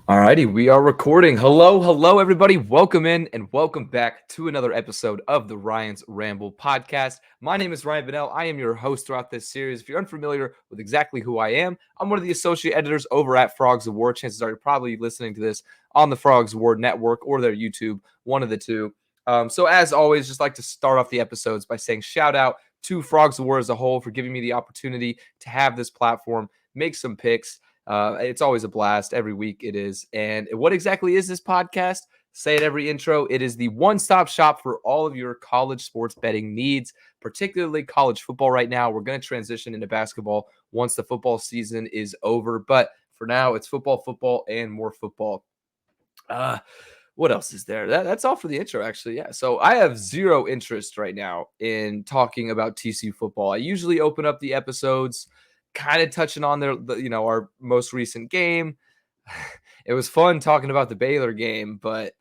Alrighty, we are recording. Hello, everybody. Welcome in and welcome back to another episode of the Ryan's Ramble podcast. My name is Ryan Bennell. I am your host throughout this series. If you're unfamiliar with exactly who I am, I'm one of the associate editors over at Frogs of War. Chances are you're probably listening to this on the Frogs of War network or their YouTube, one of the two. So as always, just like to start off the episodes by saying shout out to Frogs of War as a whole for giving me the opportunity to have this platform, make some picks. It's always a blast. Every week it is. And what exactly is this podcast? Say it every intro. It is the one-stop shop for all of your college sports betting needs, particularly college football right now. We're going to transition into basketball once the football season is over. But for now, it's football, and more football. Uh, what else is there? That's all for the intro, actually. Yeah. So I have zero interest right now in talking about TCU football. I usually open up the episodes kind of touching on our most recent game. It was fun talking about the Baylor game, but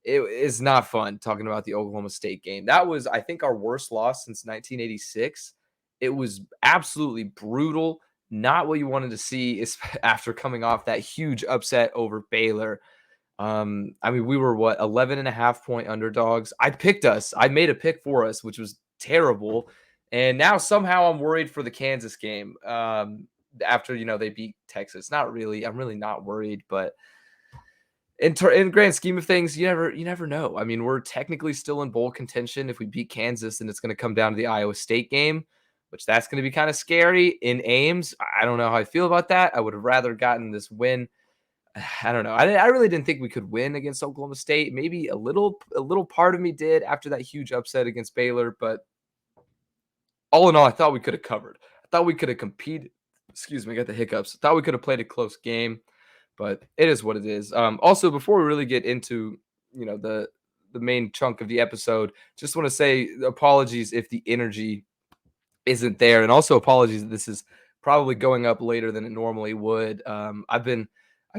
it is not fun talking about the Oklahoma State game. That was, I think, our worst loss since 1986. It was absolutely brutal. Not what you wanted to see after coming off that huge upset over Baylor. We were 11 and a half point underdogs. I picked us. I made a pick for us, which was terrible. And now somehow I'm worried for the Kansas game. After they beat Texas. Not really. I'm really not worried, but in grand scheme of things, you never know. I mean, we're technically still in bowl contention. If we beat Kansas, then it's going to come down to the Iowa State game, which that's going to be kind of scary in Ames. I don't know how I feel about that. I would have rather gotten this win. I don't know. I really didn't think we could win against Oklahoma State. Maybe a little part of me did after that huge upset against Baylor, but all in all, I thought we could have covered. I thought we could have competed. Excuse me, I got the hiccups. I thought we could have played a close game, but it is what it is. Also, before we really get into the main chunk of the episode, just want to say apologies if the energy isn't there, and also apologies that this is probably going up later than it normally would. I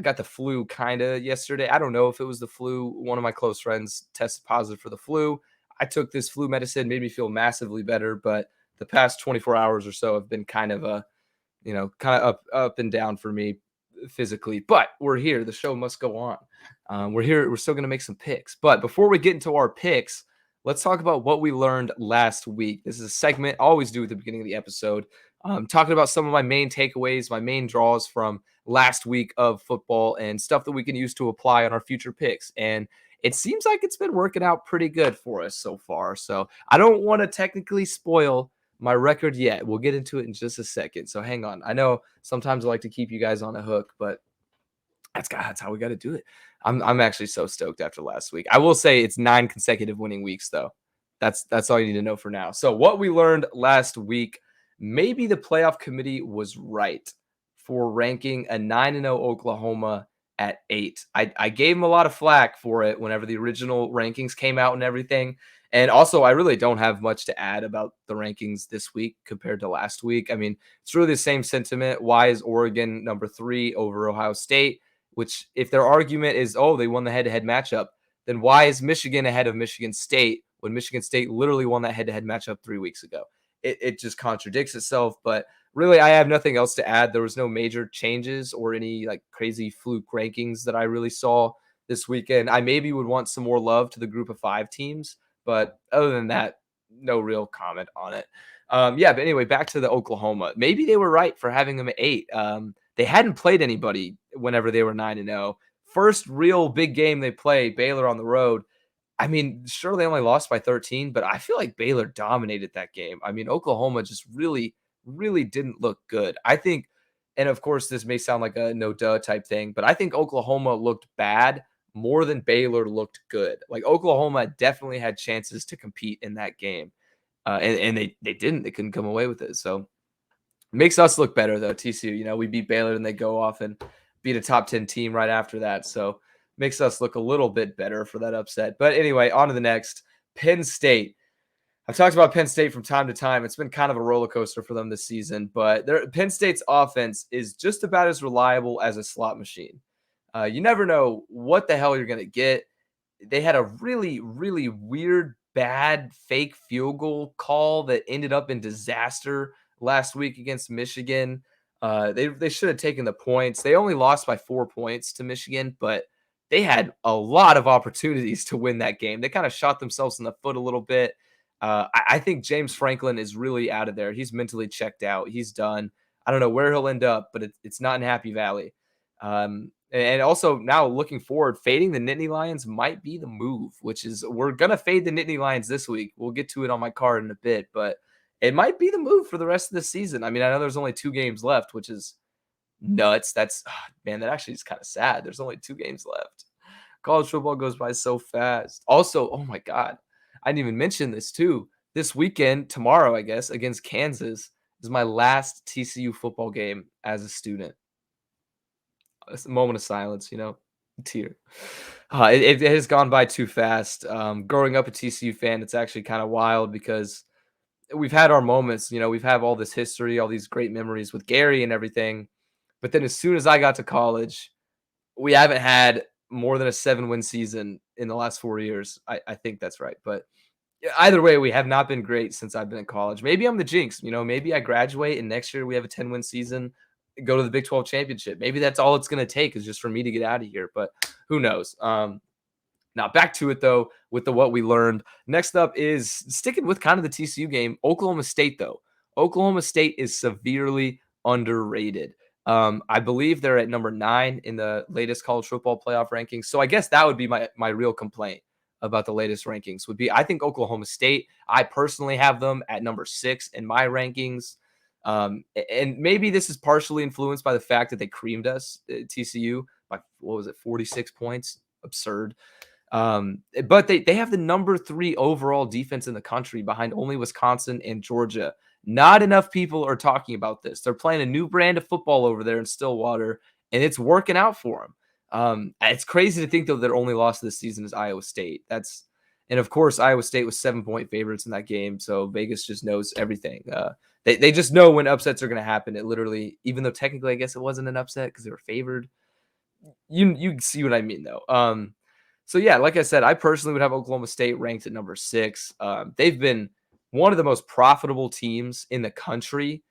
got the flu kind of yesterday. I don't know if it was the flu. One of my close friends tested positive for the flu. I took this flu medicine, made me feel massively better, but the past 24 hours or so have been kind of up and down for me physically. But we're here. The show must go on. We're here. We're still going to make some picks. But before we get into our picks, let's talk about what we learned last week. This is a segment I always do at the beginning of the episode. Talking about some of my main takeaways, my main draws from last week of football and stuff that we can use to apply on our future picks. And it seems like it's been working out pretty good for us so far. So I don't want to technically spoil my record yet. We'll get into it in just a second. So hang on. I know sometimes I like to keep you guys on a hook, but that's how we got to do it. I'm actually so stoked after last week. I will say it's 9 consecutive winning weeks though. That's all you need to know for now. So what we learned last week, maybe the playoff committee was right for ranking a 9-0 Oklahoma at 8. I gave them a lot of flack for it whenever the original rankings came out and everything. And also, I really don't have much to add about the rankings this week compared to last week. I mean, it's really the same sentiment. Why is Oregon number 3 over Ohio State? Which, if their argument is, oh, they won the head-to-head matchup, then why is Michigan ahead of Michigan State when Michigan State literally won that head-to-head matchup 3 weeks ago? It just contradicts itself. But really, I have nothing else to add. There was no major changes or any crazy fluke rankings that I really saw this weekend. I maybe would want some more love to the group of 5 teams, but other than that, no real comment on it. But anyway, back to the Oklahoma. Maybe they were right for having them at 8. They hadn't played anybody whenever they were 9-0. First real big game they play, Baylor on the road. I mean, sure, they only lost by 13, but I feel like Baylor dominated that game. I mean, Oklahoma just really, really didn't look good. I think, and of course, this may sound like a no duh type thing, but I think Oklahoma looked bad more than Baylor looked good. Like Oklahoma definitely had chances to compete in that game, and they didn't. They couldn't come away with it. So makes us look better though. TCU, we beat Baylor and they go off and beat a top 10 team right after that. So makes us look a little bit better for that upset. But anyway, on to the next. Penn State. I've talked about Penn State from time to time. It's been kind of a roller coaster for them this season, but Penn State's offense is just about as reliable as a slot machine. You never know what the hell you're going to get. They had a really, really weird, bad, fake field goal call that ended up in disaster last week against Michigan. They should have taken the points. They only lost by 4 points to Michigan, but they had a lot of opportunities to win that game. They kind of shot themselves in the foot a little bit. I think James Franklin is really out of there. He's mentally checked out. He's done. I don't know where he'll end up, but it's not in Happy Valley. And also now looking forward, fading the Nittany Lions might be the move, which is we're gonna fade the Nittany Lions this week. We'll get to it on my card in a bit, but it might be the move for the rest of the season. I mean, I know there's only 2 games left, which is nuts. That's man, that actually is kind of sad. There's only 2 games left. College football goes by so fast. Also, oh my God, I didn't even mention this too. This weekend, tomorrow, I guess, against Kansas is my last TCU football game as a student. It's a moment of silence, tear. It has gone by too fast. Growing up a TCU fan, it's actually kind of wild because we've had our moments. We've had all this history, all these great memories with Gary and everything. But then as soon as I got to college, we haven't had more than a 7-win season in the last 4 years. I think that's right. But yeah, either way, we have not been great since I've been in college. Maybe I'm the jinx. Maybe I graduate and next year we have a 10-win season, go to the Big 12 championship. Maybe that's all it's going to take is just for me to get out of here. But who knows? Now back to it though, with what we learned. Next up is sticking with kind of the TCU game. Oklahoma State though. Oklahoma State is severely underrated. I believe they're at number 9 in the latest college football playoff rankings. So I guess that would be my real complaint about the latest rankings would be I think Oklahoma State. I personally have them at number 6 in my rankings. And maybe this is partially influenced by the fact that they creamed us at TCU by 46 points. Absurd. But they have the number 3 overall defense in the country behind only Wisconsin and Georgia. Not enough people are talking about this. They're playing a new brand of football over there in Stillwater, and it's working out for them. It's crazy to think though their only loss this season is Iowa State. And of course Iowa State was 7-point favorites in that game, so Vegas just knows everything. They just know when upsets are going to happen. It literally, even though technically I guess it wasn't an upset because they were favored. You see what I mean though. So yeah, like I said, I personally would have Oklahoma State ranked at number 6. They've been one of the most profitable teams in the country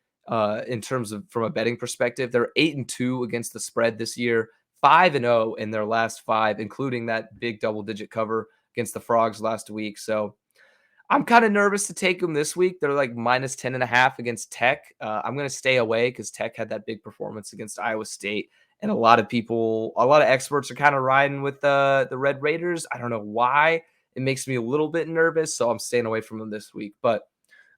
in terms of from a betting perspective. They're 8-2 against the spread this year, 5-0 in their last 5, including that big double-digit cover against the Frogs last week. So I'm kind of nervous to take them this week. They're like minus 10.5 against Tech. I'm going to stay away because Tech had that big performance against Iowa State. And a lot of experts are kind of riding with the Red Raiders. I don't know why. It makes me a little bit nervous, so I'm staying away from them this week. But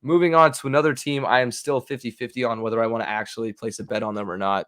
moving on to another team, I am still 50-50 on whether I want to actually place a bet on them or not,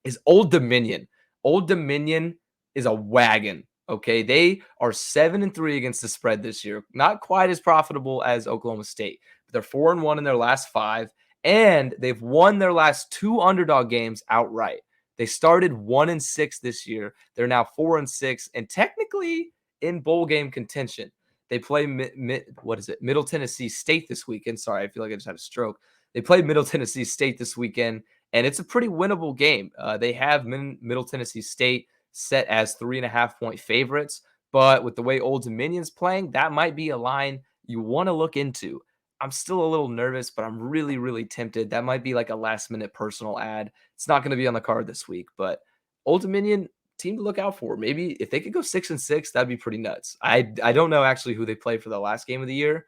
is Old Dominion. Old Dominion is a wagon. Okay, they are 7-3 against the spread this year. Not quite as profitable as Oklahoma State, but they're 4-1 in their last 5, and they've won their last 2 underdog games outright. They started 1-6 this year. They're now 4-6, and technically in bowl game contention. They play Middle Tennessee State this weekend. Sorry, I feel like I just had a stroke. They play Middle Tennessee State this weekend, and it's a pretty winnable game. They have Middle Tennessee State set as 3.5-point favorites, but with the way Old Dominion's playing, that might be a line you want to look into. I'm still a little nervous, but I'm really, really tempted. That might be like a last-minute personal ad. It's not going to be on the card this week, but Old Dominion team to look out for. Maybe if they could go 6-6, that'd be pretty nuts. I don't know actually who they play for the last game of the year,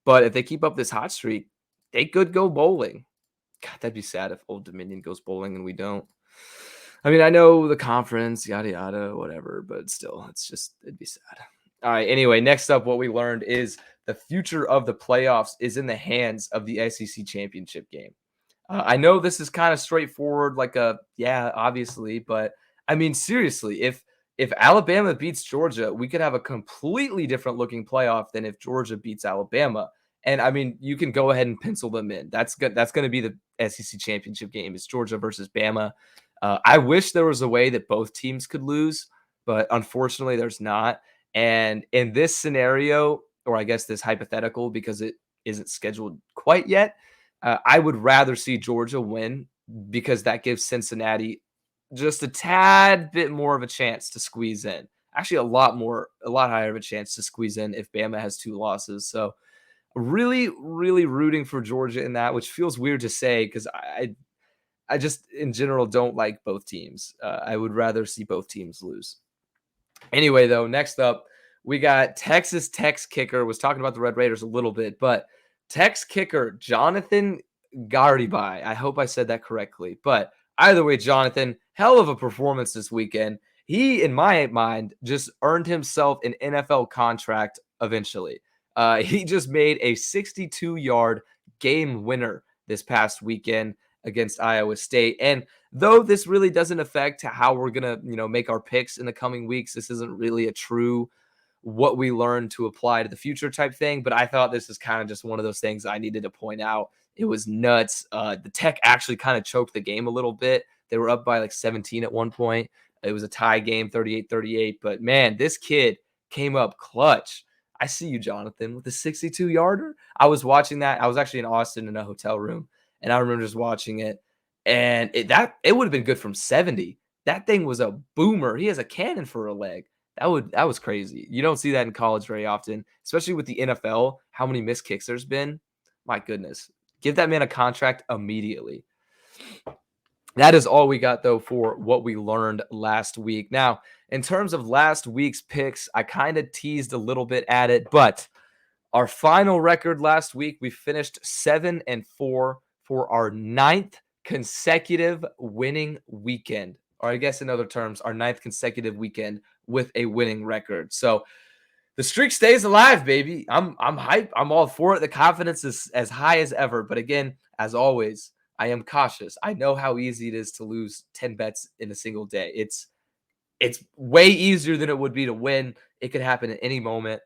but if they keep up this hot streak, they could go bowling. God, that'd be sad if Old Dominion goes bowling and we don't. I mean, I know the conference, yada, yada, whatever, but still, it'd be sad. All right. Anyway, next up, what we learned is the future of the playoffs is in the hands of the SEC championship game. I know this is kind of straightforward, obviously, but I mean, seriously, if Alabama beats Georgia, we could have a completely different looking playoff than if Georgia beats Alabama. And I mean, you can go ahead and pencil them in. That's good. That's going to be the SEC championship game. It's Georgia versus Bama. I wish there was a way that both teams could lose, but unfortunately, there's not. And in this scenario, or I guess this hypothetical, because it isn't scheduled quite yet, I would rather see Georgia win because that gives Cincinnati just a tad bit more of a chance to squeeze in. Actually, a lot higher of a chance to squeeze in if Bama has 2 losses. So really, really rooting for Georgia in that, which feels weird to say because I just in general don't like both teams. I would rather see both teams lose. Anyway, though, next up, we got Texas Tech's kicker. Was talking about the Red Raiders a little bit, but Tech's kicker, Jonathan Garibay. I hope I said that correctly. But either way, Jonathan, hell of a performance this weekend. He, in my mind, just earned himself an NFL contract eventually. He just made a 62-yard game winner this past weekend against Iowa State. And though this really doesn't affect how we're gonna, make our picks in the coming weeks, this isn't really a true what we learn to apply to the future type thing. But I thought this is kind of just one of those things I needed to point out. It was nuts. The Tech actually kind of choked the game a little bit. They were up by like 17 at one point. It was a tie game, 38-38. But man, this kid came up clutch. I see you, Jonathan, with the 62-yarder. I was watching that. I was actually in Austin in a hotel room, and I remember just watching it. And it would have been good from 70. That thing was a boomer. He has a cannon for a leg. That was crazy. You don't see that in college very often, especially with the NFL, how many missed kicks there's been. My goodness. Give that man a contract immediately. That is all we got, though, for what we learned last week. Now, in terms of last week's picks, I kind of teased a little bit at it, but our final record last week, we finished 7-4 for our 9th consecutive winning weekend. Or I guess in other terms, our 9th consecutive weekend with a winning record. So the streak stays alive, baby. I'm hyped. I'm all for it. The confidence is as high as ever. But again, as always, I am cautious. I know how easy it is to lose 10 bets in a single day. It's way easier than it would be to win. It could happen at any moment.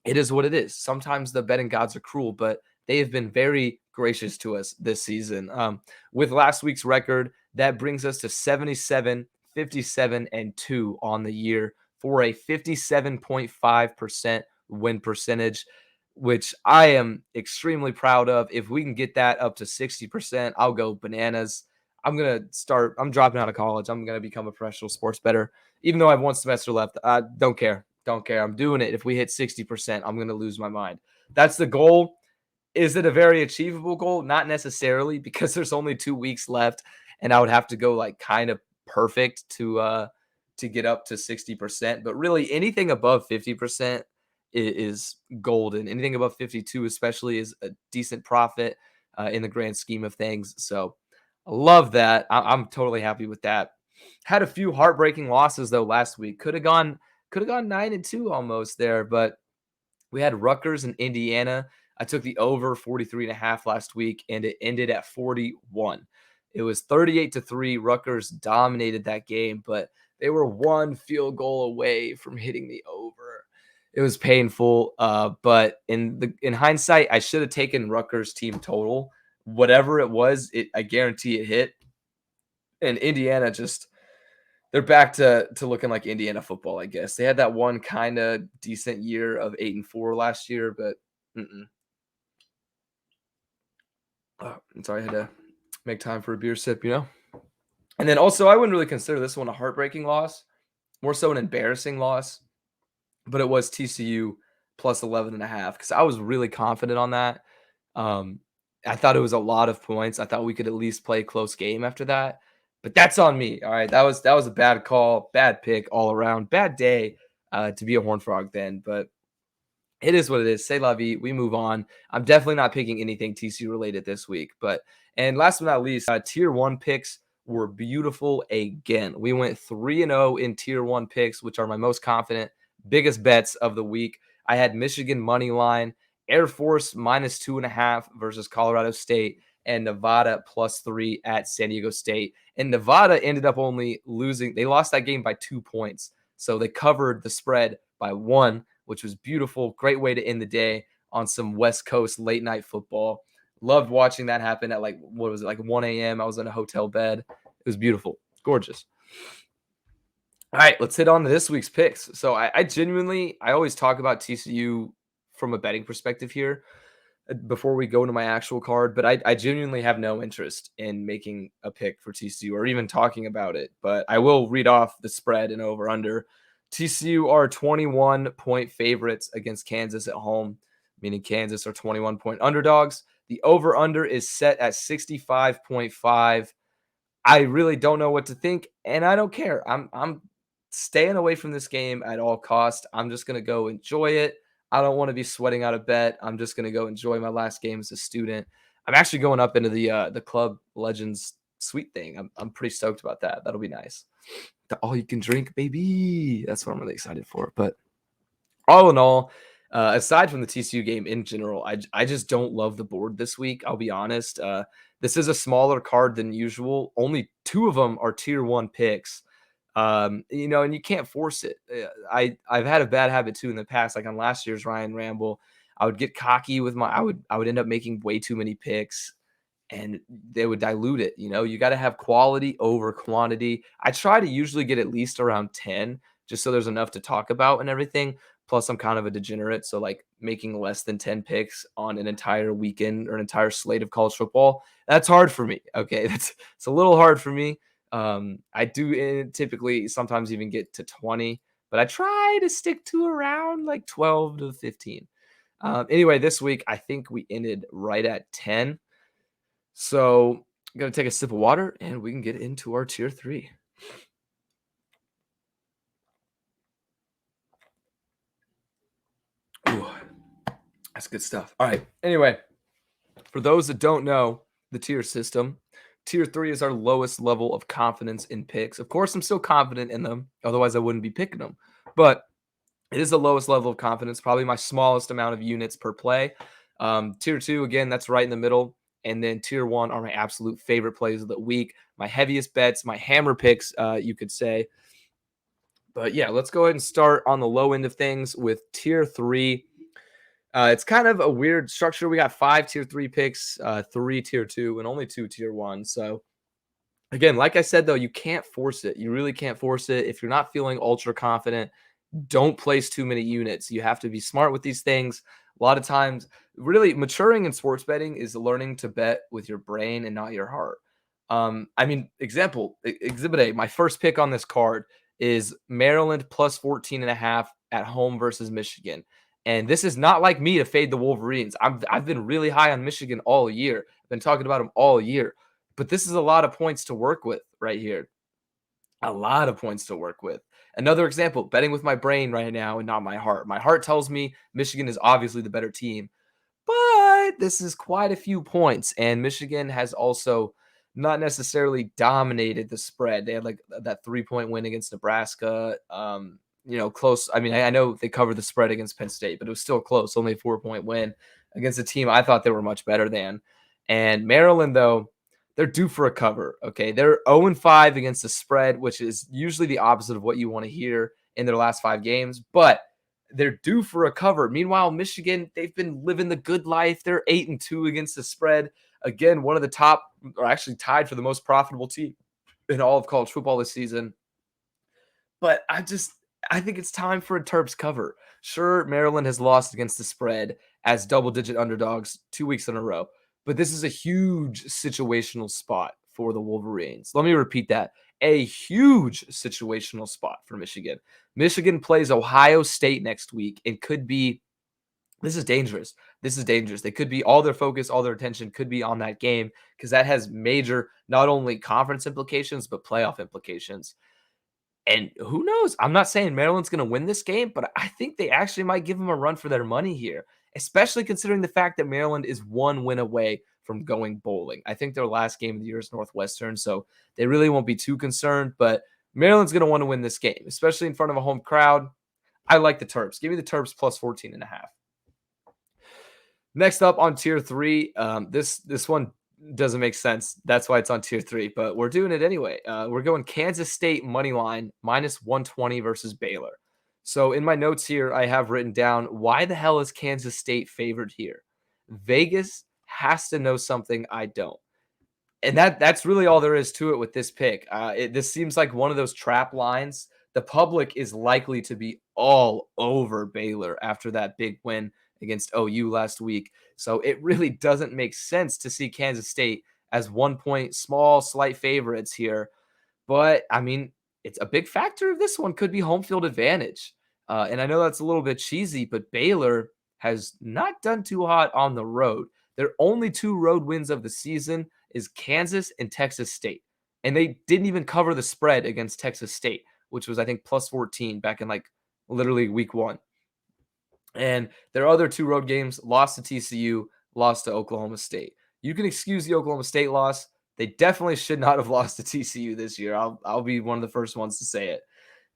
It is what it is. Sometimes the betting gods are cruel, but they have been very gracious to us this season. With last week's record, that brings us to 77, 57, and 2 on the year for a 57.5% win percentage, which I am extremely proud of. If we can get that up to 60%, I'll go bananas. I'm dropping out of college. I'm going to become a professional sports bettor. Even though I have one semester left, I don't care. Don't care. I'm doing it. If we hit 60%, I'm going to lose my mind. That's the goal. Is it a very achievable goal? Not necessarily, because there's only 2 weeks left, and I would have to go like kind of perfect to get up to 60%. But really, anything above 50% is golden. Anything above 52, especially, is a decent profit in the grand scheme of things. So I love that. I'm totally happy with that. Had a few heartbreaking losses though last week. Could have gone 9-2 almost there, but we had Rutgers and Indiana. I took the over 43.5 last week, and it ended at 41. It was 38-3. Rutgers dominated that game, but they were one field goal away from hitting the over. It was painful, but in hindsight, I should have taken Rutgers team total. Whatever it was, I guarantee it hit. And Indiana they're back to looking like Indiana football, I guess. They had that one kind of decent year of 8-4 last year, but I'm sorry, I had to make time for a beer sip, And then also, I wouldn't really consider this one a heartbreaking loss, more so an embarrassing loss, but it was TCU plus 11.5 because I was really confident on that. I thought it was a lot of points. I thought we could at least play a close game after that. But that's on me. All right. That was a bad call, bad pick all around, bad day to be a Horned Frog then. But it is what it is. C'est la vie. We move on. I'm definitely not picking anything TCU related this week. And last but not least, tier 1 picks were beautiful again. We went 3-0 in tier 1 picks, which are my most confident, biggest bets of the week. I had Michigan money line, Air Force -2.5 versus Colorado State, and Nevada +3 at San Diego State. And Nevada ended up only losing. They lost that game by 2 points. So they covered the spread by 1, which was beautiful. Great way to end the day on some West Coast late night football. Loved watching that happen at 1 a.m. I was in a hotel bed. It was beautiful. Gorgeous. All right, let's hit on to this week's picks. So I always talk about TCU from a betting perspective here before we go into my actual card, but I genuinely have no interest in making a pick for TCU or even talking about it. But I will read off the spread and over under. TCU are 21-point favorites against Kansas at home, meaning Kansas are 21-point underdogs. The over-under is set at 65.5. I really don't know what to think, and I don't care. I'm staying away from this game at all cost. I'm just gonna go enjoy it. I don't want to be sweating out a bet. I'm just gonna go enjoy my last game as a student. I'm actually going up into the Club Legends suite thing. I'm pretty stoked about that. That'll be nice. The all you can drink, baby. That's what I'm really excited for. But all in all, aside from the TCU game in general, I just don't love the board this week. I'll be honest. This is a smaller card than usual. Only two of them are tier one picks. And you can't force it. I've had a bad habit too in the past. Like on last year's Ryan Ramble, I would get cocky with I would end up making way too many picks and they would dilute it. You got to have quality over quantity. I try to usually get at least around 10 just so there's enough to talk about and everything. Plus, I'm kind of a degenerate. So, like, making less than 10 picks on an entire weekend or an entire slate of college football, that's hard for me. Okay. It's a little hard for me. I do typically sometimes even get to 20, but I try to stick to around like 12 to 15. Anyway, this week, I think we ended right at 10. So I'm going to take a sip of water and we can get into our tier three. Ooh, that's good stuff. All right. Anyway, for those that don't know the tier system, tier three is our lowest level of confidence in picks. Of course, I'm still confident in them. Otherwise, I wouldn't be picking them. But it is the lowest level of confidence, probably my smallest amount of units per play. Tier two, again, that's right in the middle. And then tier one are my absolute favorite plays of the week, my heaviest bets, my hammer picks, you could say. But yeah, let's go ahead and start on the low end of things with tier three. It's kind of a weird structure. We got 5 tier three picks, 3 tier two, and only 2 tier one. So again, like I said, though, you can't force it. You really can't force it. If you're not feeling ultra confident, don't place too many units. You have to be smart with these things. A lot of times, really maturing in sports betting is learning to bet with your brain and not your heart. Exhibit A, my first pick on this card is Maryland plus 14 and a half at home versus Michigan. And this is not like me to fade the Wolverines. I've been really high on Michigan all year. I've been talking about them all year. But this is a lot of points to work with right here. A lot of points to work with. Another example, betting with my brain right now and not my heart. My heart tells me Michigan is obviously the better team, but this is quite a few points. And Michigan has also not necessarily dominated the spread. They had like that 3-point win against Nebraska. Close. I mean, I know they covered the spread against Penn State, but it was still close. Only a 4-point win against a team I thought they were much better than. And Maryland, though, they're due for a cover. Okay. They're 0-5 against the spread, which is usually the opposite of what you want to hear in their last 5 games, but they're due for a cover. Meanwhile, Michigan, they've been living the good life. They're 8-2 against the spread. Again, one of the top, or actually tied for the most profitable team in all of college football this season. But I think it's time for a Terps cover. Sure, Maryland has lost against the spread as double-digit underdogs 2 weeks in a row, but this is a huge situational spot for the Wolverines. Let me repeat that. A huge situational spot for Michigan. Michigan plays Ohio State next week and could be this is dangerous. This is dangerous. They could be all their focus, all their attention could be on that game because that has major not only conference implications but playoff implications. And who knows? I'm not saying Maryland's going to win this game, but I think they actually might give them a run for their money here, especially considering the fact that Maryland is 1 win away from going bowling. I think their last game of the year is Northwestern, so they really won't be too concerned, but Maryland's going to want to win this game, especially in front of a home crowd. I like the Terps. Give me the Terps plus 14 and a half. Next up on tier three, this one doesn't make sense. That's why it's on tier three, but we're doing it anyway. We're going Kansas State money line minus 120 versus Baylor. So in my notes here, I have written down why the hell is Kansas State favored here? Vegas has to know something I don't. And that's really all there is to it with this pick. This seems like one of those trap lines. The public is likely to be all over Baylor after that big win against OU last week. So it really doesn't make sense to see Kansas State as 1 point small, slight favorites here. But I mean, it's a big factor of this one could be home field advantage. And I know that's a little bit cheesy, but Baylor has not done too hot on the road. Their only 2 road wins of the season is Kansas and Texas State. And they didn't even cover the spread against Texas State, which was, I think, plus 14 back in like literally week 1. And their other 2 road games, lost to TCU, lost to Oklahoma State. You can excuse the Oklahoma State loss. They definitely should not have lost to TCU this year. I'll be one of the first ones to say it.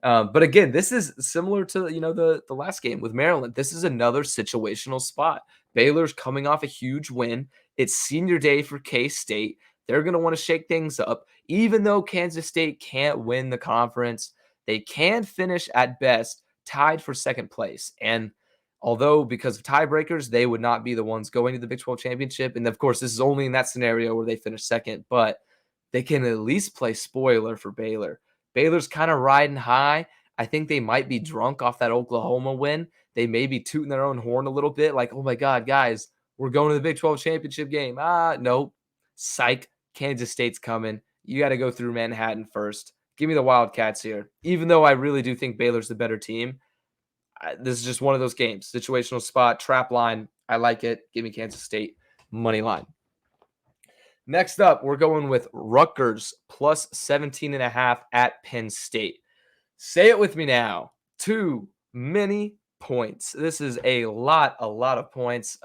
But again, this is similar to the last game with Maryland. This is another situational spot. Baylor's coming off a huge win. It's senior day for K-State. They're going to want to shake things up. Even though Kansas State can't win the conference, they can finish at best tied for second place. And although because of tiebreakers, they would not be the ones going to the Big 12 championship. And of course, this is only in that scenario where they finish second, but they can at least play spoiler for Baylor. Baylor's kind of riding high. I think they might be drunk off that Oklahoma win. They may be tooting their own horn a little bit, like, oh my God, guys, we're going to the Big 12 championship game. Nope. Psych. Kansas State's coming. You got to go through Manhattan first. Give me the Wildcats here. Even though I really do think Baylor's the better team, this is just one of those games. Situational spot, trap line. I like it. Give me Kansas State money line. Next up, we're going with Rutgers plus 17.5 at Penn State. Say it with me now. Too many points. This is a lot of points.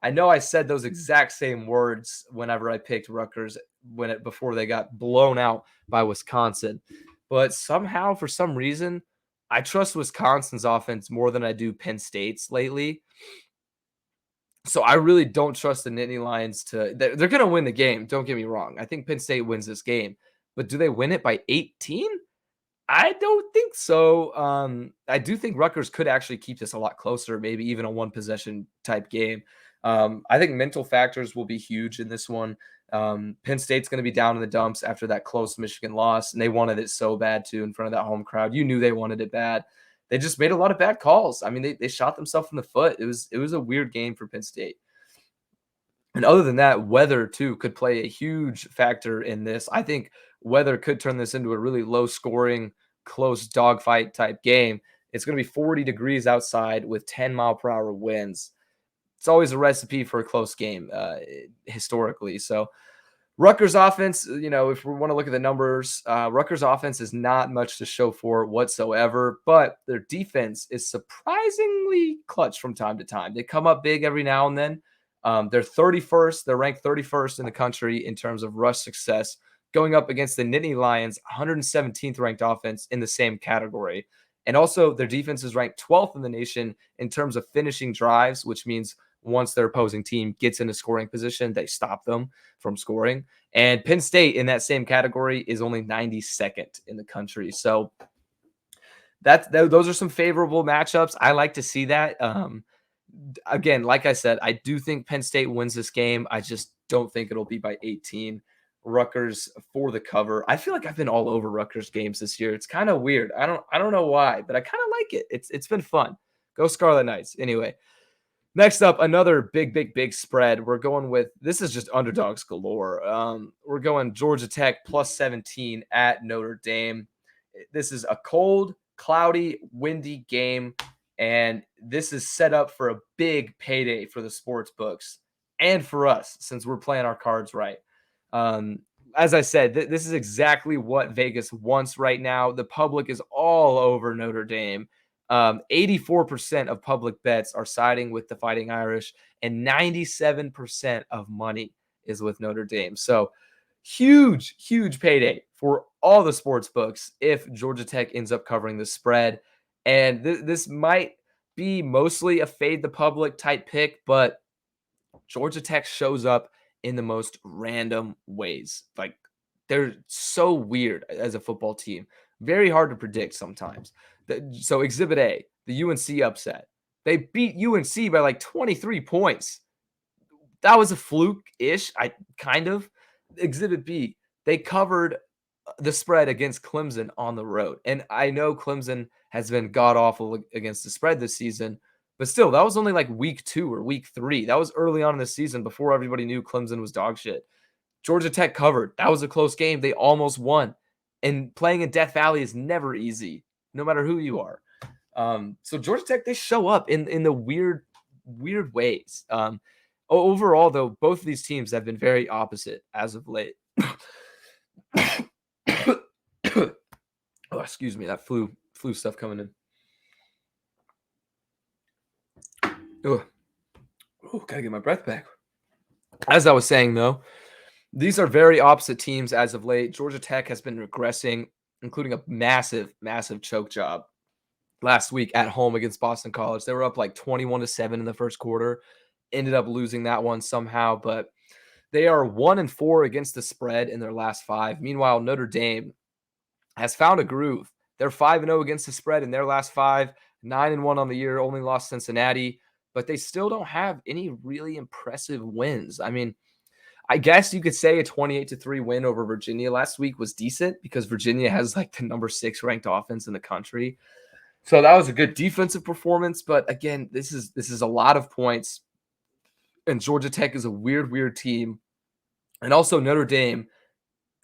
I know I said those exact same words whenever I picked Rutgers before they got blown out by Wisconsin. But somehow, for some reason, I trust Wisconsin's offense more than I do Penn State's lately. So I really don't trust the Nittany Lions they're going to win the game. Don't get me wrong. I think Penn State wins this game, but do they win it by 18? I don't think so. I do think Rutgers could actually keep this a lot closer, maybe even a one possession type game. I think mental factors will be huge in this one. Penn State's going to be down in the dumps after that close Michigan loss, and they wanted it so bad too in front of that home crowd. You knew they wanted it bad. They just made a lot of bad calls. I mean, they shot themselves in the foot. It was a weird game for Penn State. And other than that, weather too could play a huge factor in this. I think weather could turn this into a really low scoring, close dogfight type game. It's going to be 40 degrees outside with 10-mile-per-hour winds. It's always a recipe for a close game historically. So Rutgers offense, if we want to look at the numbers, Rutgers offense is not much to show for whatsoever, but their defense is surprisingly clutch from time to time. They come up big every now and then. They're 31st. They're ranked 31st in the country in terms of rush success, going up against the Nittany Lions, 117th ranked offense in the same category. And also their defense is ranked 12th in the nation in terms of finishing drives, which means once their opposing team gets into scoring position, they stop them from scoring. And Penn State in that same category is only 92nd in the country. So those are some favorable matchups. I like to see that. Again, like I said, I do think Penn State wins this game. I just don't think it'll be by 18. Rutgers for the cover. I feel like I've been all over Rutgers games this year. It's kind of weird. I don't know why, but I kind of like it. It's been fun. Go Scarlet Knights. Anyway, next up, another big spread. We're going with, this is just underdogs galore. We're going Georgia Tech plus 17 at Notre Dame. This is a cold, cloudy, windy game, and this is set up for a big payday for the sports books and for us since we're playing our cards right. As I said, this is exactly what Vegas wants right now. The public is all over Notre Dame. 84% of public bets are siding with the Fighting Irish, and 97% of money is with Notre Dame. So huge payday for all the sports books if Georgia Tech ends up covering the spread. And this might be mostly a fade the public type pick, but Georgia Tech shows up in the most random ways. Like, they're so weird as a football team. Very hard to predict sometimes. So Exhibit A, the UNC upset. They beat UNC by like 23 points. That was a fluke-ish, kind of. Exhibit B, they covered the spread against Clemson on the road. And I know Clemson has been god-awful against the spread this season, but still, that was only like week 2 or week 3. That was early on in the season before everybody knew Clemson was dog shit. Georgia Tech covered. That was a close game. They almost won. And playing in Death Valley is never easy, no matter who you are. So Georgia Tech, they show up in the weird ways. Overall, though, both of these teams have been very opposite as of late. Oh, excuse me, that flu stuff coming in. Oh, gotta get my breath back. As I was saying, though, these are very opposite teams as of late. Georgia Tech has been regressing, including a massive, massive choke job last week at home against Boston College. They were up like 21-7 in the first quarter, ended up losing that one somehow, but they are 1-4 against the spread in their last 5. Meanwhile, Notre Dame has found a groove. They're 5-0 against the spread in their last 5, 9-1 on the year, only lost Cincinnati, but they still don't have any really impressive wins. I mean, I guess you could say a 28-3 win over Virginia last week was decent because Virginia has like the number 6 ranked offense in the country. So that was a good defensive performance, but again, this is a lot of points. And Georgia Tech is a weird team. And also Notre Dame,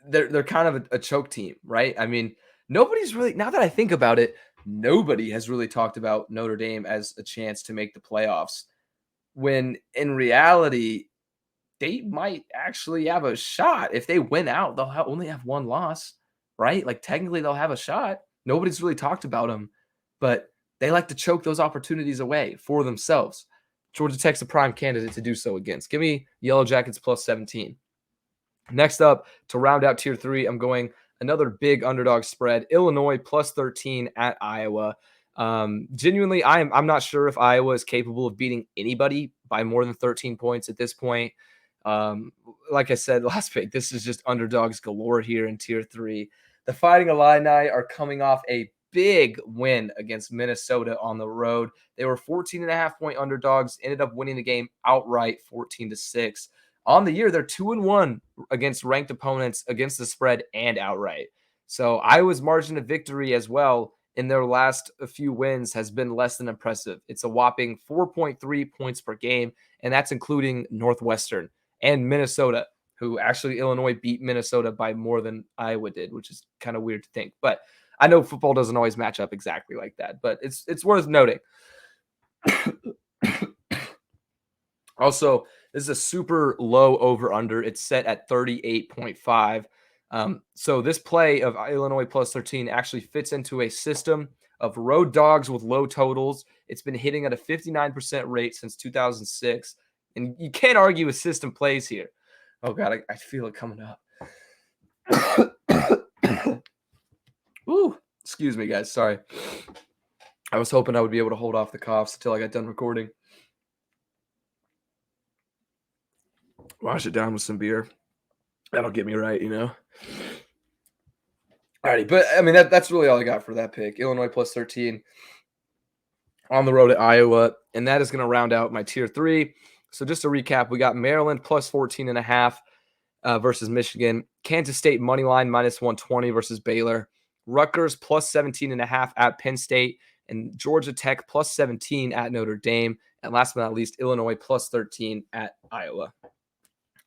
they're kind of a choke team, right? I mean, nobody's really, now that I think about it, nobody has really talked about Notre Dame as a chance to make the playoffs, when in reality, they might actually have a shot. If they win out, they'll only have one loss, right? Like technically they'll have a shot. Nobody's really talked about them, but they like to choke those opportunities away for themselves. Georgia Tech's a prime candidate to do so against. Give me Yellow Jackets plus 17. Next up, to round out tier 3, I'm going another big underdog spread. Illinois plus 13 at Iowa. Genuinely, I'm not sure if Iowa is capable of beating anybody by more than 13 points at this point. Like I said last week, this is just underdogs galore here in tier 3. The Fighting Illini are coming off a big win against Minnesota on the road. They were 14.5-point underdogs, ended up winning the game outright 14-6. On the year, they're 2-1 against ranked opponents against the spread and outright. So Iowa's margin of victory as well in their last few wins has been less than impressive. It's a whopping 4.3 points per game, and that's including Northwestern and Minnesota, who actually Illinois beat Minnesota by more than Iowa did, which is kind of weird to think. But I know football doesn't always match up exactly like that, but it's worth noting. Also, this is a super low over-under. It's set at 38.5. So this play of Illinois plus 13 actually fits into a system of road dogs with low totals. It's been hitting at a 59% rate since 2006. And you can't argue with system plays here. Oh, God, I feel it coming up. Ooh, excuse me, guys. Sorry. I was hoping I would be able to hold off the coughs until I got done recording. Wash it down with some beer. That'll get me right, you know. Alrighty, but I mean that's really all I got for that pick. Illinois plus 13 on the road at Iowa, and that is going to round out my tier 3. So just to recap, we got Maryland plus 14.5 versus Michigan, Kansas State money line minus 120 versus Baylor, Rutgers plus 17.5 at Penn State, and Georgia Tech plus 17 at Notre Dame, and last but not least, Illinois plus 13 at Iowa.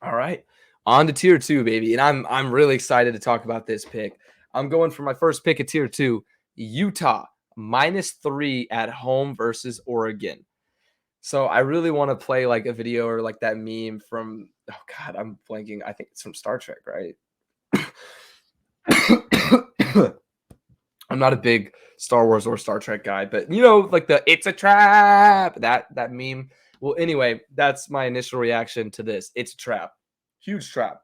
All right, on to tier 2, baby, and I'm really excited to talk about this pick. I'm going for my first pick of tier 2, Utah minus 3 at home versus Oregon. So I really want to play like a video or like that meme from, oh God, I'm blanking. I think it's from Star Trek, right? I'm not a big Star Wars or Star Trek guy, but you know, like the "it's a trap" that meme. Well, anyway, that's my initial reaction to this. It's a trap, huge trap.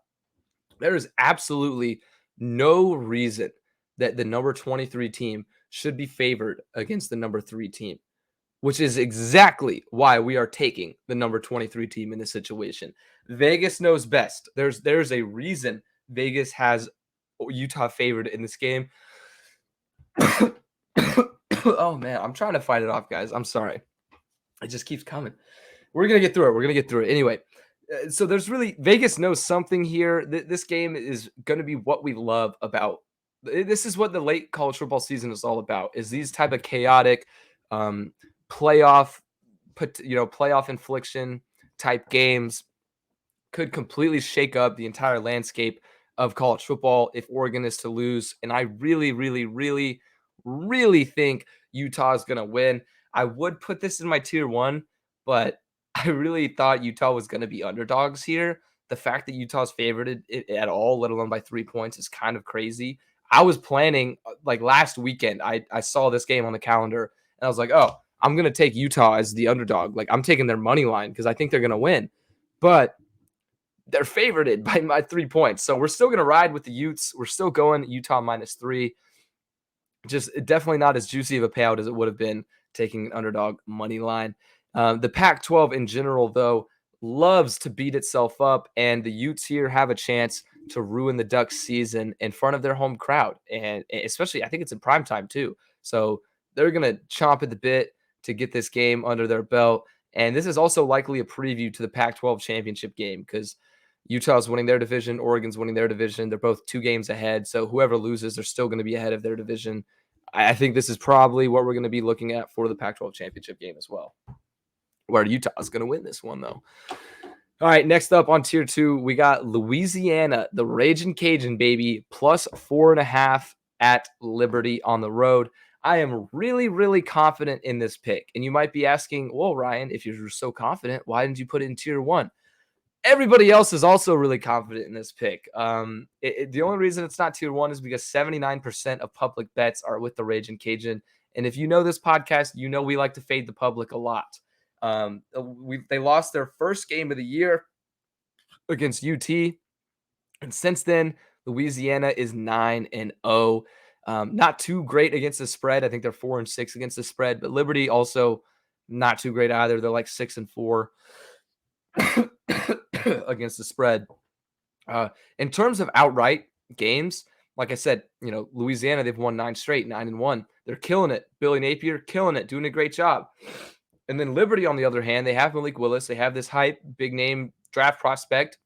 There is absolutely no reason that the number 23 team should be favored against the number 3 team, which is exactly why we are taking the number 23 team in this situation. Vegas knows best. There's a reason Vegas has Utah favored in this game. Oh man, I'm trying to fight it off, guys. I'm sorry. It just keeps coming. We're going to get through it. Anyway, so there's really, Vegas knows something here. This game is going to be what we love about. This is what the late college football season is all about, is these type of chaotic playoff infliction type games could completely shake up the entire landscape of college football if Oregon is to lose. And I really, really, really, really think Utah is going to win. I would put this in my tier 1, but I really thought Utah was going to be underdogs here. The fact that Utah's favored at all, let alone by 3 points, is kind of crazy. I was planning like last weekend. I saw this game on the calendar and I was like, oh, I'm going to take Utah as the underdog. Like I'm taking their money line because I think they're going to win. But they're favored by my 3 points. So we're still going to ride with the Utes. We're still going Utah -3. Just definitely not as juicy of a payout as it would have been taking an underdog money line. The Pac-12 in general, though, loves to beat itself up, and the Utes here have a chance to ruin the Ducks season in front of their home crowd, and especially I think it's in prime time too. So they're gonna chomp at the bit to get this game under their belt. And this is also likely a preview to the Pac-12 championship game because Utah's winning their division, Oregon's winning their division. They're both 2 games ahead. So whoever loses, they're still going to be ahead of their division. I think this is probably what we're going to be looking at for the Pac-12 championship game as well, where Utah's going to win this one, though. All right, next up on tier 2, we got Louisiana, the Ragin' Cajun, baby, +4.5 at Liberty on the road. I am really, really confident in this pick. And you might be asking, well, Ryan, if you're so confident, why didn't you put it in tier 1? Everybody else is also really confident in this pick. The only reason it's not tier 1 is because 79% of public bets are with the Ragin' Cajun. And if you know this podcast, you know we like to fade the public a lot. They lost their first game of the year against UT. And since then, Louisiana is 9-0. Not too great against the spread. I think they're 4-6 against the spread. But Liberty also not too great either. They're like 6-4. Against the spread. In terms of outright games, like I said, Louisiana, they've won 9 straight, 9-1. They're killing it. Billy Napier, killing it, doing a great job. And then Liberty, on the other hand, they have Malik Willis. They have this hype, big name draft prospect.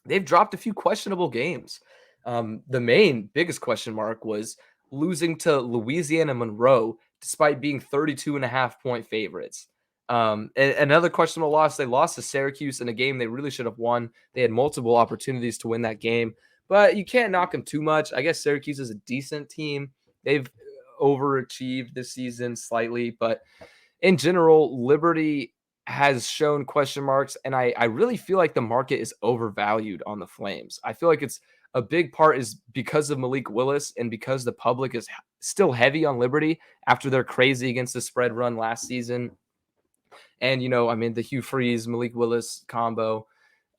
They've dropped a few questionable games. The biggest question mark was losing to Louisiana Monroe, despite being 32.5-point favorites. Another questionable loss, they lost to Syracuse in a game they really should have won. They had multiple opportunities to win that game, but you can't knock them too much. I guess Syracuse is a decent team. They've overachieved this season slightly, but in general, Liberty has shown question marks, and I really feel like the market is overvalued on the Flames. I feel like it's a big part is because of Malik Willis and because the public is still heavy on Liberty after their crazy against the spread run last season. And, the Hugh Freeze, Malik Willis combo.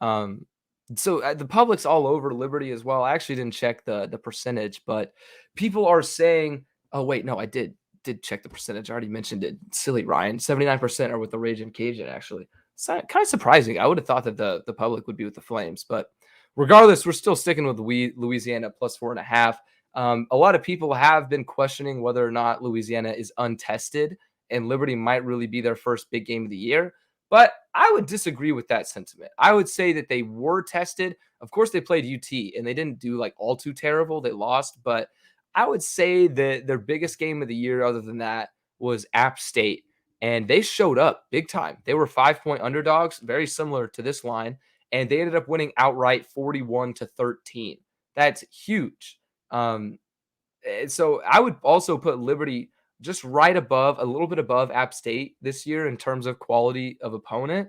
So the public's all over Liberty as well. I actually didn't check the percentage, but people are saying, oh, wait, no, I did check the percentage. I already mentioned it. Silly Ryan. 79% are with the Ragin' Cajun, actually. It's kind of surprising. I would have thought that the public would be with the Flames, but regardless, we're still sticking with Louisiana +4.5. A lot of people have been questioning whether or not Louisiana is untested and Liberty might really be their first big game of the year. But I would disagree with that sentiment. I would say that they were tested. Of course, they played UT and they didn't do like all too terrible. They lost, but I would say that their biggest game of the year, other than that, was App State. And they showed up big time. They were 5-point underdogs, very similar to this line. And they ended up winning outright 41-13. That's huge. So I would also put Liberty just right above, a little bit above App State this year in terms of quality of opponent.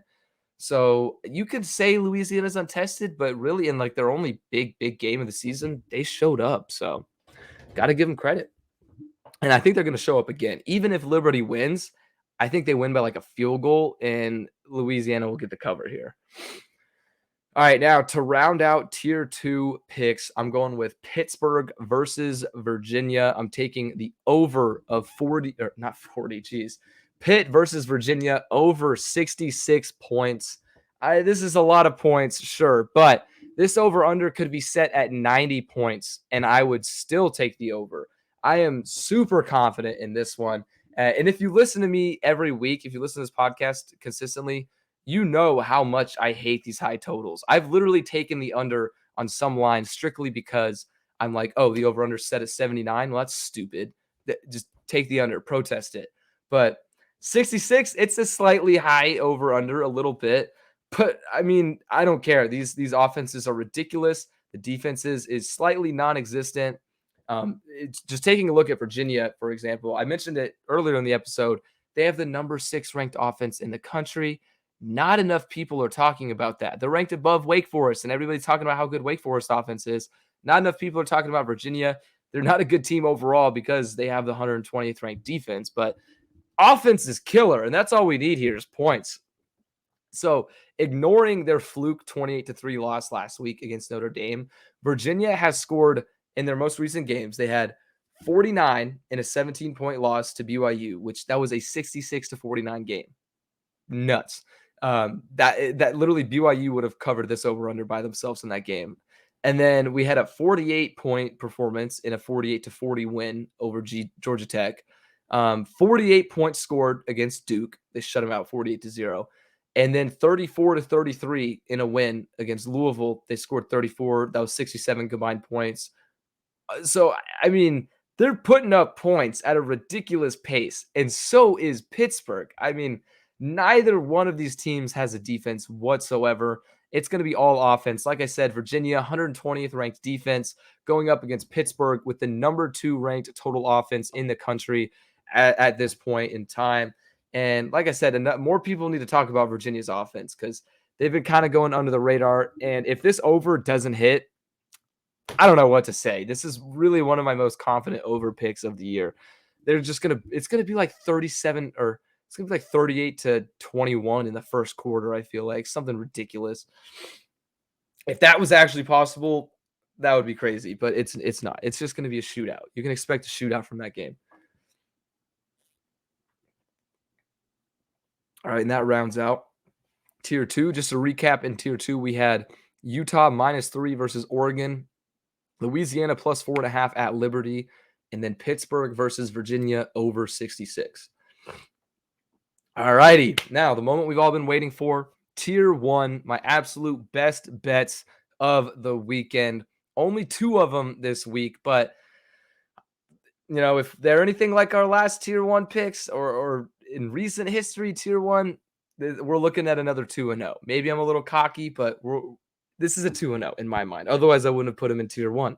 So you could say Louisiana's untested, but really in like their only big game of the season, they showed up. So got to give them credit. And I think they're going to show up again. Even if Liberty wins, I think they win by like a field goal and Louisiana will get the cover here. All right, now to round out tier 2 picks, I'm going with Pittsburgh versus Virginia. I'm taking the over of 40, or not 40, geez. Pitt versus Virginia over 66 points. This is a lot of points, sure, but this over-under could be set at 90 points, and I would still take the over. I am super confident in this one. And if you listen to me every week, if you listen to this podcast consistently, you know how much I hate these high totals. I've literally taken the under on some lines strictly because I'm like, oh, the over-under set at 79. Well, that's stupid. Just take the under, protest it. But 66, it's a slightly high over-under a little bit. But, I mean, I don't care. These offenses are ridiculous. The defenses is slightly non-existent. It's just taking a look at Virginia, for example. I mentioned it earlier in the episode. They have the number 6 ranked offense in the country. Not enough people are talking about that. They're ranked above Wake Forest, and everybody's talking about how good Wake Forest offense is. Not enough people are talking about Virginia. They're not a good team overall because they have the 120th ranked defense, but offense is killer, and that's all we need here is points. So, ignoring their fluke 28-3 loss last week against Notre Dame, Virginia has scored in their most recent games. They had 49 in a 17-point loss to BYU, which that was a 66-49 game. Nuts. That literally BYU would have covered this over under by themselves in that game. And then we had a 48-point performance in a 48-40 win over Georgia Tech. 48 points scored against Duke. They shut them out 48-0. And then 34-33 in a win against Louisville. They scored 34. That was 67 combined points. So, I mean, they're putting up points at a ridiculous pace. And so is Pittsburgh. I mean, neither one of these teams has a defense whatsoever. It's going to be all offense. Like I said, Virginia, 120th ranked defense, going up against Pittsburgh with the number 2 ranked total offense in the country at this point in time. And like I said, more people need to talk about Virginia's offense because they've been kind of going under the radar. And if this over doesn't hit, I don't know what to say. This is really one of my most confident over picks of the year. It's going to be like 37 or it's going to be like 38-21 in the first quarter. I feel like something ridiculous. If that was actually possible, that would be crazy, but it's not. It's just going to be a shootout. You can expect a shootout from that game. All right, and that rounds out Tier 2. Just to recap, in Tier 2, we had Utah -3 versus Oregon, Louisiana +4.5 at Liberty, and then Pittsburgh versus Virginia over 66. All righty. Now, the moment we've all been waiting for, Tier 1, my absolute best bets of the weekend. Only 2 of them this week, but if they're anything like our last Tier 1 picks or in recent history, Tier 1, we're looking at another 2-0. Maybe I'm a little cocky, but this is a 2-0 in my mind. Otherwise, I wouldn't have put him in Tier 1.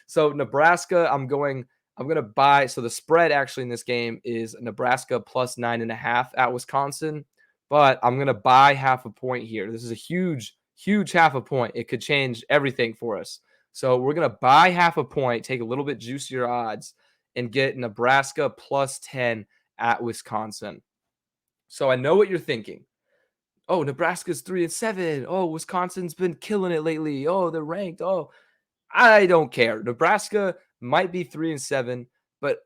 So Nebraska, I'm going to buy. So the spread actually in this game is Nebraska +9.5 at Wisconsin, but I'm going to buy half a point here. This is a huge, huge half a point. It could change everything for us. So we're going to buy half a point, take a little bit juicier odds, and get Nebraska +10 at Wisconsin. So I know what you're thinking. Oh, Nebraska's 3-7. Oh, Wisconsin's been killing it lately. Oh, they're ranked. Oh, I don't care. Nebraska might be 3-7, but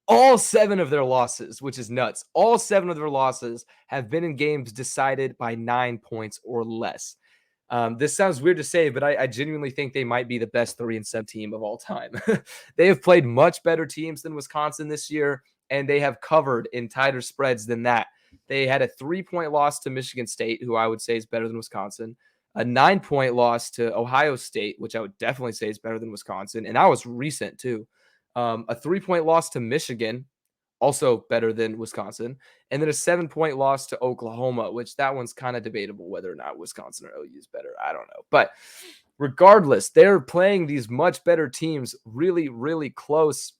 all 7 of their losses, which is nuts, all 7 of their losses have been in games decided by 9 points or less. This sounds weird to say, but I genuinely think they might be the best 3-7 team of all time. They have played much better teams than Wisconsin this year, and they have covered in tighter spreads than that. They had a 3-point loss to Michigan State, who I would say is better than Wisconsin. A 9-point loss to Ohio State, which I would definitely say is better than Wisconsin. And that was recent too. A 3-point loss to Michigan, also better than Wisconsin. And then a 7-point loss to Oklahoma, which that one's kind of debatable whether or not Wisconsin or OU is better. I don't know. But regardless, they're playing these much better teams really, really close.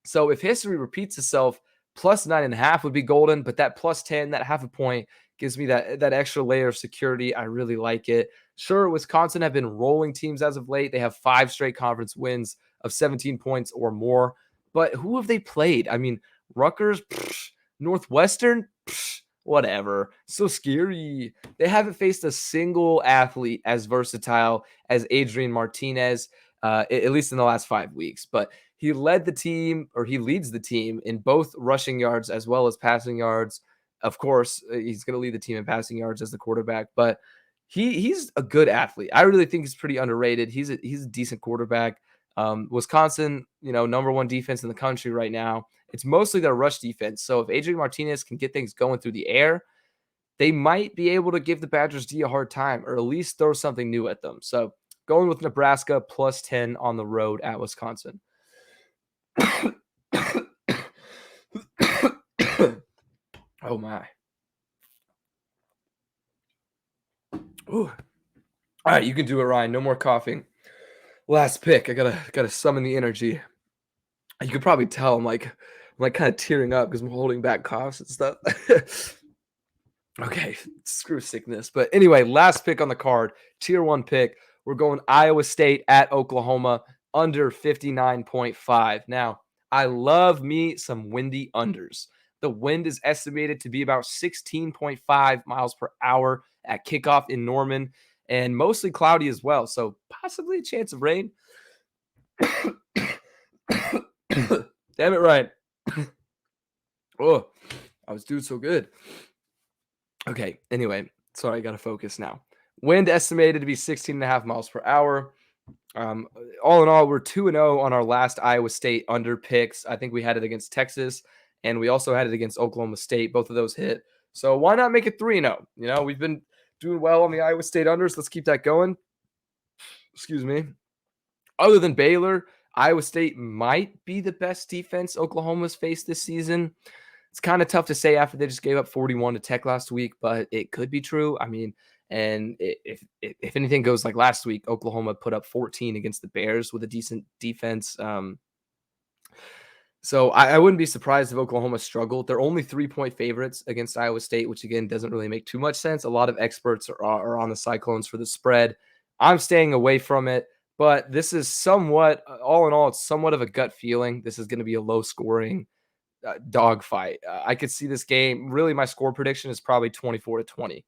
So if history repeats itself, +9.5 would be golden, but that +10, that half a point gives me that extra layer of security. I really like it. Sure, Wisconsin have been rolling teams as of late. They have 5 straight conference wins of 17 points or more. But who have they played? I mean, Rutgers, Northwestern, whatever. So scary. They haven't faced a single athlete as versatile as Adrian Martinez, at least in the last 5 weeks. But he leads the team in both rushing yards as well as passing yards. Of course, he's going to lead the team in passing yards as the quarterback, but he's a good athlete. I really think he's pretty underrated. He's a decent quarterback. Wisconsin, number 1 defense in the country right now. It's mostly their rush defense. So if Adrian Martinez can get things going through the air, they might be able to give the Badgers D a hard time or at least throw something new at them. So going with Nebraska +10 on the road at Wisconsin. Oh my. Ooh. All right, you can do it, Ryan. No more coughing. Last pick. I gotta summon the energy. You could probably tell I'm like kind of tearing up because I'm holding back coughs and stuff. Okay, screw sickness. But anyway, last pick on the card, tier 1 pick. We're going Iowa State at Oklahoma under 59.5. Now, I love me some windy unders. The wind is estimated to be about 16.5 miles per hour at kickoff in Norman and mostly cloudy as well. So, possibly a chance of rain. Damn it, Ryan. Oh, I was doing so good. Okay, anyway, sorry, I got to focus now. Wind estimated to be 16.5 miles per hour. Um, all in all, we're 2-0 on our last Iowa State under picks. I think we had it against Texas, and we also had it against Oklahoma State. Both of those hit. So why not make it 3-0? You know, we've been doing well on the Iowa State unders. Let's keep that going. Excuse me. Other than Baylor, Iowa State might be the best defense Oklahoma's faced this season. It's kind of tough to say after they just gave up 41 to Tech last week, but it could be true. I mean, and if anything goes like last week, Oklahoma put up 14 against the Bears with a decent defense. So I wouldn't be surprised if Oklahoma struggled. They're only 3-point favorites against Iowa State, which again doesn't really make too much sense. A lot of experts are on the Cyclones for the spread. I'm staying away from it, but this is somewhat, all in all, it's somewhat of a gut feeling. This is going to be a low scoring dogfight. I could see this game. Really, my score prediction is probably 24-20.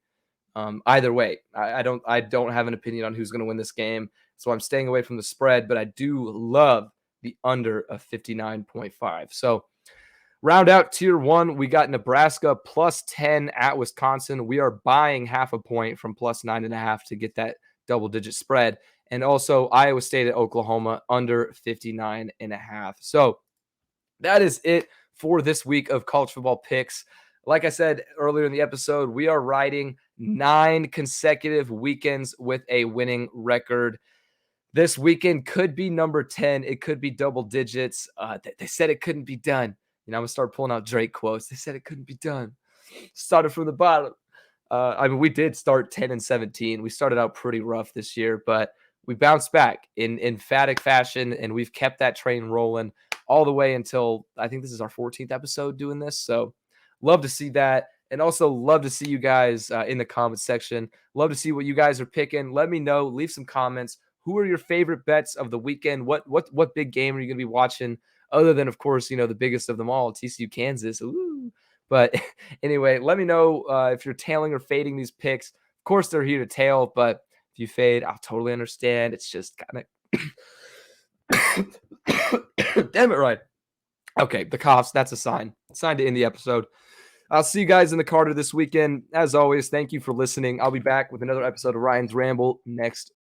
Either way, I don't have an opinion on who's going to win this game, so I'm staying away from the spread. But I do love the under of 59.5. So round out tier 1, we got Nebraska plus 10 at Wisconsin. We are buying half a point from plus 9.5 to get that double-digit spread, and also Iowa State at Oklahoma under 59.5. So that is it for this week of college football picks. Like I said earlier in the episode, we are riding 9 consecutive weekends with a winning record. This weekend could be number 10. It could be double digits. They said it couldn't be done. You know, I'm going to start pulling out Drake quotes. They said it couldn't be done. Started from the bottom. I mean, we did start 10-17. We started out pretty rough this year, but we bounced back in emphatic fashion, and we've kept that train rolling all the way until I think this is our 14th episode doing this. So love to see that. And also love to see you guys in the comments section. Love to see what you guys are picking. Let me know. Leave some comments. Who are your favorite bets of the weekend? What big game are you going to be watching? Other than, of course, you know, the biggest of them all, TCU Kansas. Ooh. But anyway, let me know if you're tailing or fading these picks. Of course, they're here to tail, but if you fade, I'll totally understand. It's just kind of damn it, right. Okay, the coughs, that's a sign. Sign to end the episode. I'll see you guys in the Carter this weekend. As always, thank you for listening. I'll be back with another episode of Ryan's Ramble next